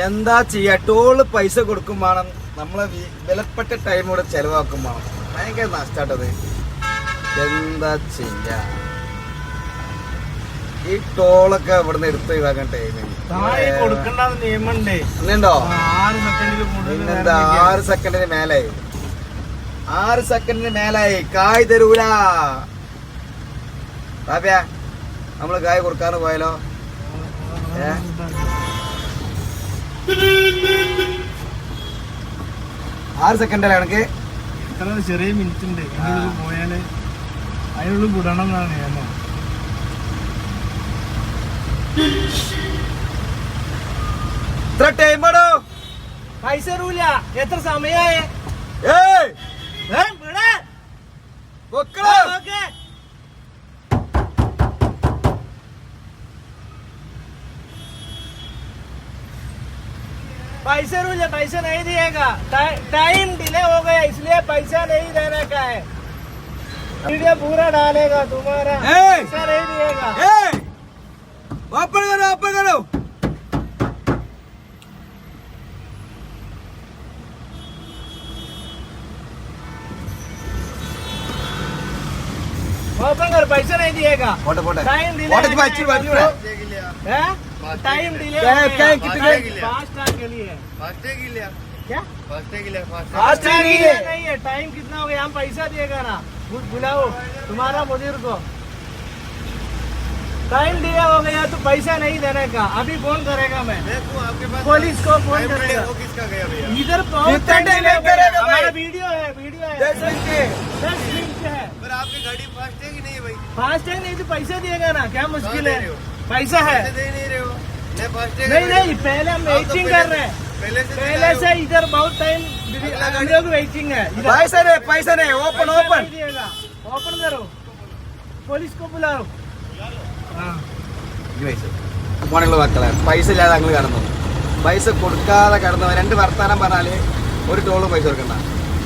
എന്താ ചെയ്യാ, ടോള് പൈസ കൊടുക്കും വേണം, നമ്മളെ വിലപ്പെട്ട ടൈം കൂടെ ചെലവാക്കും വേണം. ഭയങ്കര നഷ്ടാട്ടത്. എന്താ ചെയ്യാ, ഈ ടോളൊക്കെ ഇവിടുന്ന് എടുത്ത് ഒഴിവാക്കാൻ ടൈമിങ് ഉണ്ടോ? പിന്നെന്താ 6 സെക്കൻഡിന് മേലായി, 6 സെക്കൻഡിന് മേലായി. കായ് തരൂല. ബാബിയ, നമ്മള് കായ് കൊടുക്കാന്ന് പോയാലോ? 6 സെക്കൻഡല്ലേ കണക്ക്? ഇത്ര ചെറിയ മിനിറ്റ് ഉണ്ട്, അതിനുള്ളിൽ പോയാല് അതിനുള്ളിൽ വിടണം എന്നാണ് നിയമം. ഇത്ര ടൈമാണോ? പൈസ തരൂല. എത്ര സമയായേ? पैसा रूल पैसा नहीं दिएगा, टाइम डिले हो गया इसलिए पैसा नहीं देने का है. वीडियो पूरा डालेगा तुम्हारा, पैसा नहीं दिएगा. ओपन करो, ओपन करो. ओपन कर, पैसा नहीं दिएगा. Photo photo time delay, time delay fast के लिए. क्या फास्ट के लिए नहीं है, टाइम कितना हो गया, हम पैसा दिएगा ना. बुलाओ तुम्हारा मुदीर को. टाइम दिया हो गया तो पैसा नहीं देने का. अभी फोन करेगा मैं पुलिस को फोन करेगा. इधर हमारा वीडियो है, 10 मिनट है. पर आपकी गाड़ी फास्ट है कि नहीं भाई? फास्ट है नहीं तो पैसा दिएगा ना. क्या मुश्किल है, पैसा है. दे नहीं रहे हो. नहीं पहले हम वेटिंग कर रहे हैं. पहले से इधर बहुत टाइम हम लोग वेटिंग है. पैसा नहीं. ओपन ओपन ओपन करो, पुलिस को बुलाओ. മോണുള്ള മക്കളെ, പൈസ ഇല്ലാതെ ഞങ്ങൾ കടന്നു. പൈസ കൊടുക്കാതെ കടന്നു. 2 വർത്താനം പറഞ്ഞാല് ഒരു ടോളും പൈസ കൊടുക്കണ്ട.